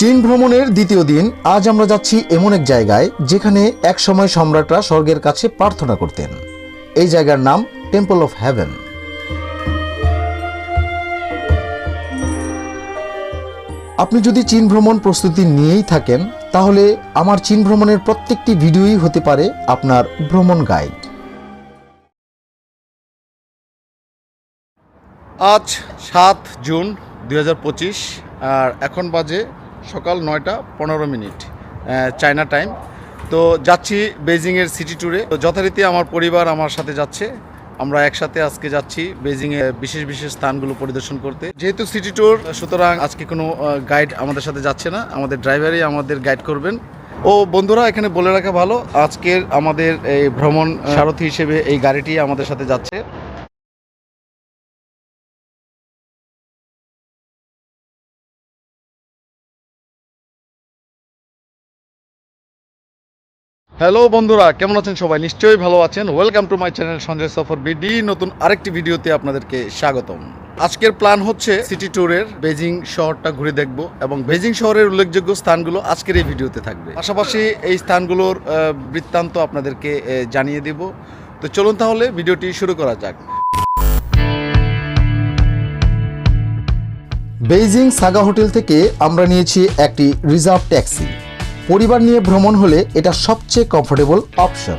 চীন ভ্রমণের দ্বিতীয় দিন আজ আমরা যাচ্ছি এমন এক জায়গায় যেখানে একসময় সম্রাটরা স্বর্গের কাছে প্রার্থনা করতেন। এই জায়গার নাম টেম্পল অফ হেভেন। আপনি যদি চীন ভ্রমণ প্রস্তুতি নিয়েই থাকেন তাহলে আমার চীন ভ্রমণের প্রত্যেকটি ভিডিওই হতে পারে আপনার ভ্রমণ গাইড। আজ 7 জুন 2025 আর এখন বাজে সকাল 9:15 চায়না টাইম। তো যাচ্ছি বেজিংয়ের সিটি ট্যুরে। তো যথারীতি আমার পরিবার আমার সাথে যাচ্ছে। আমরা একসাথে আজকে যাচ্ছি বেজিংয়ে বিশেষ বিশেষ স্থানগুলো পরিদর্শন করতে। যেহেতু সিটি ট্যুর, সুতরাং আজকে কোনো গাইড আমাদের সাথে যাচ্ছে না, আমাদের ড্রাইভারই আমাদের গাইড করবেন। ও বন্ধুরা, এখানে বলে রাখা ভালো, আজকের আমাদের এই ভ্রমণ সারথি হিসেবে এই গাড়িটি আমাদের সাথে যাচ্ছে। হ্যালো বন্ধুরা, কেমন আছেন সবাই? নিশ্চয়ই ভালো আছেন। Welcome to my channel Sanjay সফর বিডি। নতুন আরেকটি ভিডিওতে আপনাদেরকে স্বাগতম। আজকের প্ল্যান হচ্ছে সিটি ট্যুরের বেজিং শহরটা ঘুরে দেখব এবং বেজিং শহরের উল্লেখযোগ্য স্থানগুলো আজকের এই ভিডিওতে থাকবে। পাশাপাশি এই স্থানগুলোর বৃত্তান্ত আপনাদেরকে জানিয়ে দেব। তো চলুন তাহলে ভিডিওটি শুরু করা যাক। বেইজিং সাগা হোটেল থেকে আমরা নিয়েছি একটি রিজার্ভ ট্যাক্সি। পরিবার নিয়ে ভ্রমণ হলে এটা সবচেয়ে comfortable option.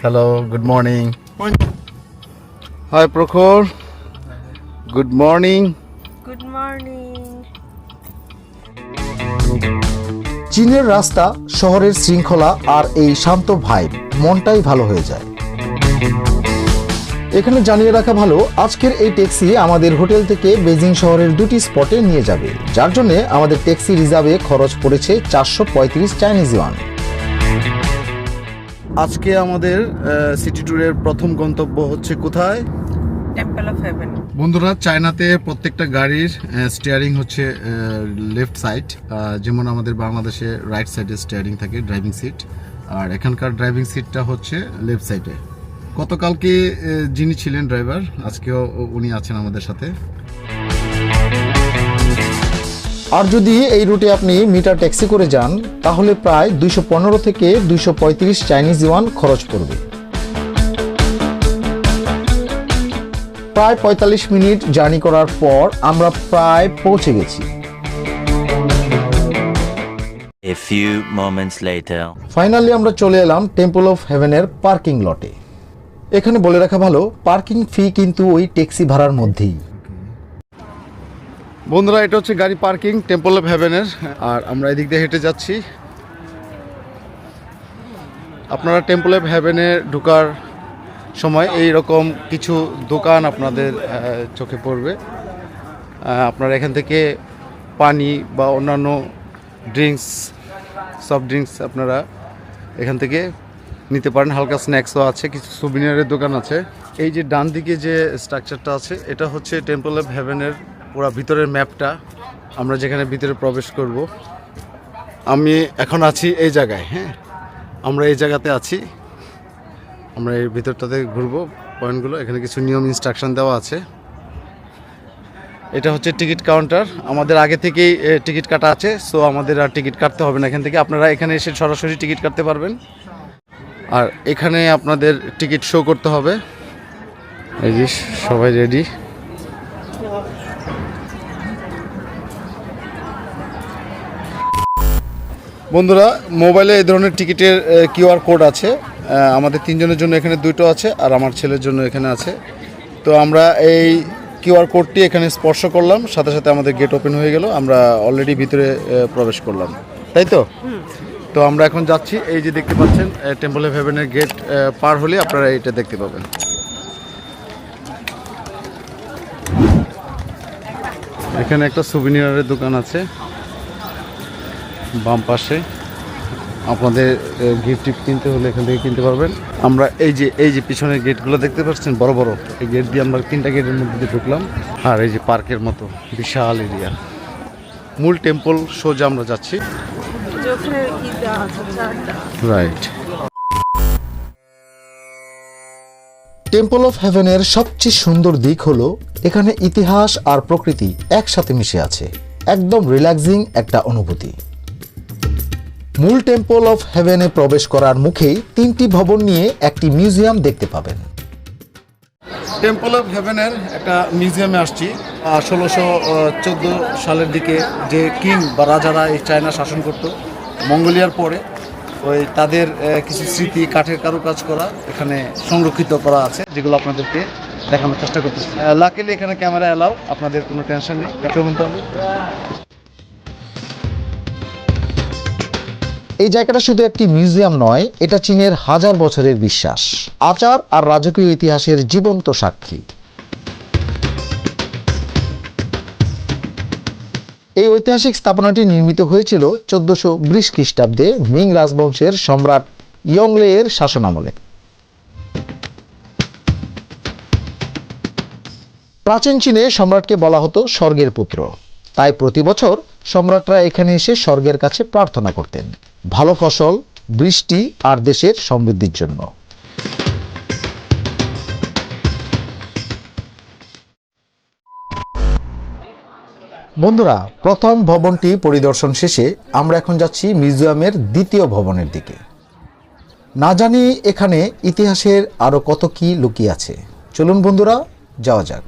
Hello, good morning. Hi Prakhar, good morning. Good morning. চীনের রাস্তা, শহরের শৃঙ্খলা আর এই শান্ত ভাইব মনটাই ভালো হয়ে যায়। এখানে জানিয়ে রাখা ভালো, আজকের এই ট্যাক্সি আমাদের হোটেল থেকে বেজিং শহরের দুটি স্পটে নিয়ে যাবে, যার জন্য আমাদের ট্যাক্সি রিজার্ভে খরচ পড়েছে 435 চাইনিজ ইউয়ান। আজকে আমাদের সিটি ট্যুরের প্রথম গন্তব্য হচ্ছে কোথায়? Temple of haven. বন্ধুরা, চায়নাতে প্রত্যেকটা গাড়ির স্টিয়ারিং হচ্ছে লেফট সাইড, যেমন আমাদের বাংলাদেশে রাইট সাইডে স্টিয়ারিং থাকে, ড্রাইভিং সিট, আর এখানকার ড্রাইভিং সিটটা হচ্ছে লেফট সাইডে। গতকালকে যিনি ছিলেন ড্রাইভার, আজকেও উনি আছেন আমাদের সাথে। আর যদি এই রুটে আপনি মিটার ট্যাক্সি করে যান তাহলে প্রায় 215 থেকে 235 চাইনিজ ইউয়ান খরচ পড়বে। প্রায় 45 মিনিট জার্নি করার পর আমরা প্রায় পৌঁছে গেছি। A few moments later. Finally আমরা চলে এলাম টেম্পল অফ হেভেনের পার্কিং লটে। এখানে বলে রাখা ভালো, পার্কিং ফি কিন্তু ওই ট্যাক্সি ভাড়ার মধ্যেই। বন্ধুরা, এটা হচ্ছে গাড়ি পার্কিং টেম্পল অফ হেভেনের, আর আমরা এদিক দিয়ে হেঁটে যাচ্ছি। আপনারা টেম্পল অফ হেভেনে ঢোকার সময় এই রকম কিছু দোকান আপনাদের চোখে পড়বে। আপনারা এখান থেকে পানি বা অন্যান্য ড্রিঙ্কস, সফট ড্রিঙ্কস আপনারা এখান থেকে নিতে পারেন। হালকা স্ন্যাক্সও আছে, কিছু সুভিনিয়ারের দোকান আছে। এই যে ডান দিকে যে স্ট্রাকচারটা আছে, এটা হচ্ছে টেম্পল অফ হেভেনের পুরো ভিতরের ম্যাপটা। আমরা যেখানে ভিতরে প্রবেশ করব, আমি এখন আছি এই জায়গায়। হ্যাঁ, আমরা এই জায়গাতে আছি। আমরা এই ভিতরটাতে ঘুরবো পয়েন্টগুলো। এখানে কিছু নিয়ম ইনস্ট্রাকশন দেওয়া আছে। এটা হচ্ছে টিকিট কাউন্টার। আমাদের আগে থেকেই টিকিট কাটা আছে, সো আমাদের আর টিকিট কাটতে হবে না এখান থেকে। আপনারা এখানে এসে সরাসরি টিকিট কাটতে পারবেন। আর এখানে আপনাদের টিকিট শো করতে হবে। এই যে সবাই রেডি। বন্ধুরা, মোবাইলে এই ধরনের টিকিটের কিউআর কোড আছে। আমাদের তিনজনের জন্য এখানে দুটো আছে, আর আমার ছেলের জন্য এখানে আছে। তো আমরা এই কিউআর কোডটি এখানে স্পর্শ করলাম, সাথে সাথে আমাদের গেট ওপেন হয়ে গেল। আমরা অলরেডি ভিতরে প্রবেশ করলাম, তাই তো? তো আমরা এখন যাচ্ছি। এই যে দেখতে পাচ্ছেন টেম্পল অফ হেভেনের গেট পার হলে আপনারা এটা দেখতে পাবেন। এখানে একটা সুভিনিয়ারের দোকান আছে বাম পাশে। আপনাদের গিফট টিপ কিনতে হলে এখান থেকে কিনতে পারবেন। আমরা এই যে পিছনের গেটগুলো দেখতে পাচ্ছেন, বড় বড় এই গেট দিয়ে আমরা 3টা গেটের মধ্যে দিয়ে ঢুকলাম। আর এই যে পার্কের মতো বিশাল এরিয়া, মূল টেম্পল সোজা আমরা যাচ্ছি। রাইট। টেম্পল অফ হেভেনের সবচেয়ে সুন্দর দিক হলো এখানে ইতিহাস আর প্রকৃতি একসাথে মিশে আছে, একদম রিল্যাক্সিং একটা অনুভূতি। মূল টেম্পল অফ হেভেনে প্রবেশ করার মুখেই 3টি ভবন নিয়ে একটি মিউজিয়াম দেখতে পাবেন। টেম্পল অফ হেভেনের একটা মিউজিয়ামে আসছি। 1614 সালের দিকে যে কিং বা রাজারা এই চায়না শাসন করত মঙ্গোলিয়ার পরে, ওই তাদের কিছু স্মৃতি কাঠের কারুকাজ করা এখানে সংরক্ষিত করা আছে, যেগুলো আপনাদেরকে দেখানোর চেষ্টা করতেছি। লাকিলি এখানে ক্যামেরা এলাও, আপনাদের কোনো টেনশন নেই। এই জায়গাটা শুধু একটি মিউজিয়াম নয়, এটা চীনের হাজার বছরের বিশ্বাস, আচার আর রাজকীয় ইতিহাসের জীবন্ত সাক্ষী। এই ঐতিহাসিক স্থাপনাটি নির্মিত হয়েছিল 1420 খ্রিস্টাব্দে মিং রাজবংশের সম্রাট ইয়ংলে এর শাসনামলে। প্রাচীন চীনে সম্রাটকে বলা হতো স্বর্গের পুত্র, তাই প্রতি বছর সম্রাটরা এখানে এসে স্বর্গের কাছে প্রার্থনা করতেন ভালো ফসল, বৃষ্টি আর দেশের সমৃদ্ধির জন্য। বন্ধুরা, প্রথম ভবনটি পরিদর্শন শেষে আমরা এখন যাচ্ছি মিউজিয়ামের দ্বিতীয় ভবনের দিকে। না জানি এখানে ইতিহাসের আরো কত কি লুকিয়ে আছে। চলুন বন্ধুরা, যাওয়া যাক।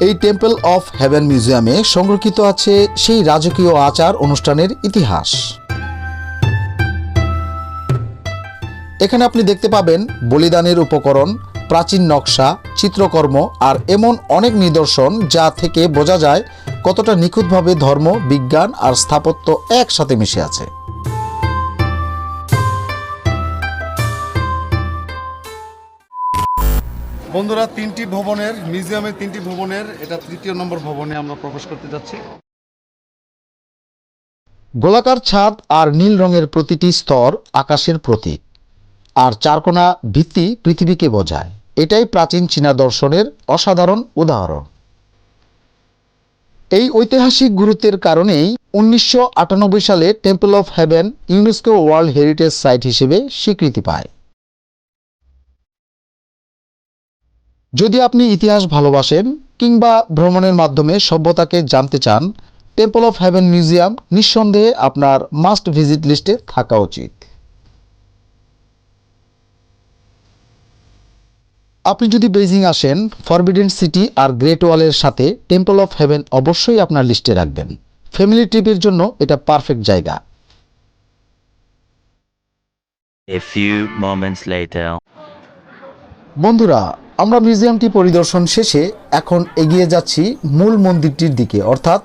এই টেম্পল অফ হেভেন মিউজিয়ামে সংরক্ষিত আছে সেই রাজকীয় আচার অনুষ্ঠানের ইতিহাস। এখানে আপনি দেখতে পাবেন বলিদানের উপকরণ, প্রাচীন নকশা, চিত্রকর্ম আর এমন অনেক নিদর্শন যা থেকে বোঝা যায় কতটা নিখুঁতভাবে ধর্ম, বিজ্ঞান আর স্থাপত্য একসাথে মিশে আছে। বন্ধুরা, মিউজিয়ামের 3টি ভবনের এটা 3য় নম্বর ভবনে আমরা প্রবেশ করতে যাচ্ছি। গোলাকার ছাদ আর নীল রঙের প্রতিটি স্তর আকাশের প্রতীক, আর চারকোনা ভিত্তি পৃথিবীকে বোঝায়। এটাই প্রাচীন চীনা দর্শনের অসাধারণ উদাহরণ। এই ঐতিহাসিক গুরুত্বের কারণেই 1998 সালে Temple of Heaven UNESCO World Heritage Site হিসেবে স্বীকৃতি পায়। যদি আপনি ইতিহাস ভালোবাসেন কিংবা ভ্রমণের মাধ্যমে সভ্যতাকে জানতে চান, টেম্পল অফ হেভেন মিউজিয়াম নিঃসন্দেহে আপনার মাস্ট ভিজিট লিস্টে থাকা উচিত। আপনি যদি বেইজিং আসেন, ফরবিডেন সিটি আর গ্রেট ওয়ালের সাথে টেম্পল অফ হেভেন অবশ্যই আপনার লিস্টে রাখবেন। ফ্যামিলি ট্রিপের জন্য এটা পারফেক্ট জায়গা। A few moments later. বন্ধুরা, আমরা মিউজিয়ামটি পরিদর্শন শেষে এখন এগিয়ে যাচ্ছি মূল মন্দিরটির দিকে, অর্থাৎ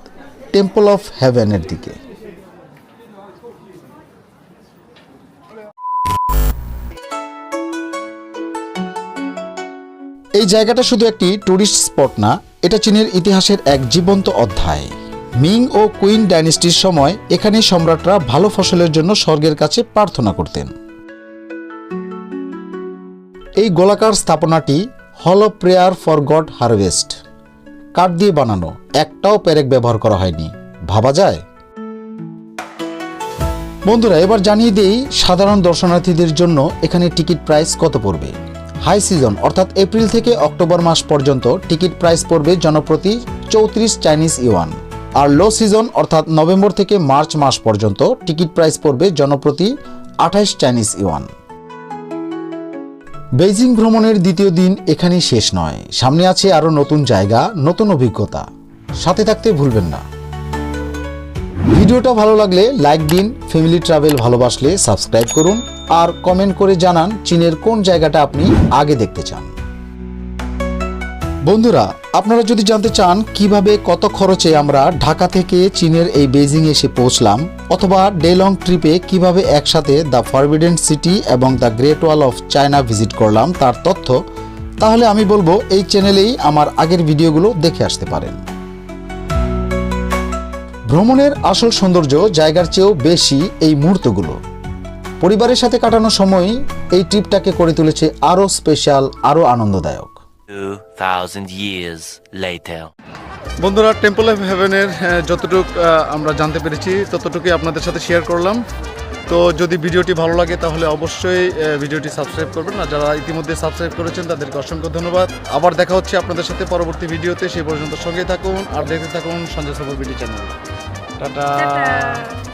টেম্পল অফ হেভেনের দিকে। এই জায়গাটা শুধু একটি টুরিস্ট স্পট না, এটা চীনের ইতিহাসের এক জীবন্ত অধ্যায়। মিং ও কুইন ডাইনেস্টির সময় এখানে সম্রাটরা ভালো ফসলের জন্য স্বর্গের কাছে প্রার্থনা করতেন। এই গোলাকার স্থাপনাটি hall of prayer for god harvest, কাঠ দিয়ে বানানো, একটাও পেরেক ব্যবহার করা হয়নি। ভাবা যায়? বন্ধুরা, এবার জানিয়ে দেই সাধারণ দর্শনার্থীদের জন্য এখানে টিকিট প্রাইস কত পড়বে। হাই সিজন অর্থাৎ এপ্রিল থেকে অক্টোবর মাস পর্যন্ত টিকিট প্রাইস পড়বে জনপ্রতি 34 চাইনিজ ইউয়ান, আর লো সিজন অর্থাৎ নভেম্বর থেকে মার্চ মাস পর্যন্ত টিকিট প্রাইস পড়বে জনপ্রতি 28 চাইনিজ ইউয়ান। বেইজিং ভ্রমণের দ্বিতীয় দিন এখানেই শেষ নয়, সামনে আছে আরও নতুন জায়গা, নতুন অভিজ্ঞতা। সাথে থাকতে ভুলবেন না। ভিডিওটা ভালো লাগলে লাইক দিন, ফ্যামিলি ট্রাভেল ভালোবাসলে সাবস্ক্রাইব করুন, আর কমেন্ট করে জানান চীনের কোন জায়গাটা আপনি আগে দেখতে চান। বন্ধুরা, আপনারা যদি জানতে চান কিভাবে কত খরচে আমরা ঢাকা থেকে চীনের এই বেইজিং এসে পৌঁছলাম, অথবা ডে লং ট্রিপে কিভাবে একসাথে দ্য ফরবিডেন সিটি এবং the great wall of China visit করলাম তার তথ্য, তাহলে আমি বলবো এই চ্যানেলেই আমার আগের ভিডিওগুলো দেখে আসতে পারেন। ভ্রমণের আসল সৌন্দর্য জায়গার চেয়েও বেশি এই মুহূর্তগুলো। পরিবারের সাথে কাটানো সময় এই ট্রিপটাকে করে তুলেছে আরও স্পেশাল, আরও আনন্দদায়ক। 2000 years later. বন্ধুরা, টেম্পল অফ হেভেনের যতটুকু আমরা জানতে পেরেছি ততটুকুই আপনাদের সাথে শেয়ার করলাম। তো যদি ভিডিওটি ভালো লাগে তাহলে অবশ্যই ভিডিওটি সাবস্ক্রাইব করবেন, আর যারা ইতিমধ্যে সাবস্ক্রাইব করেছেন তাদেরকে অসংখ্য ধন্যবাদ। আবার দেখা হচ্ছে আপনাদের সাথে পরবর্তী ভিডিওতে, সেই পর্যন্ত সঙ্গেই থাকুন আর দেখতে থাকুন সঞ্জয় সফর বিডি চ্যানেল। টাটা। Ta-da.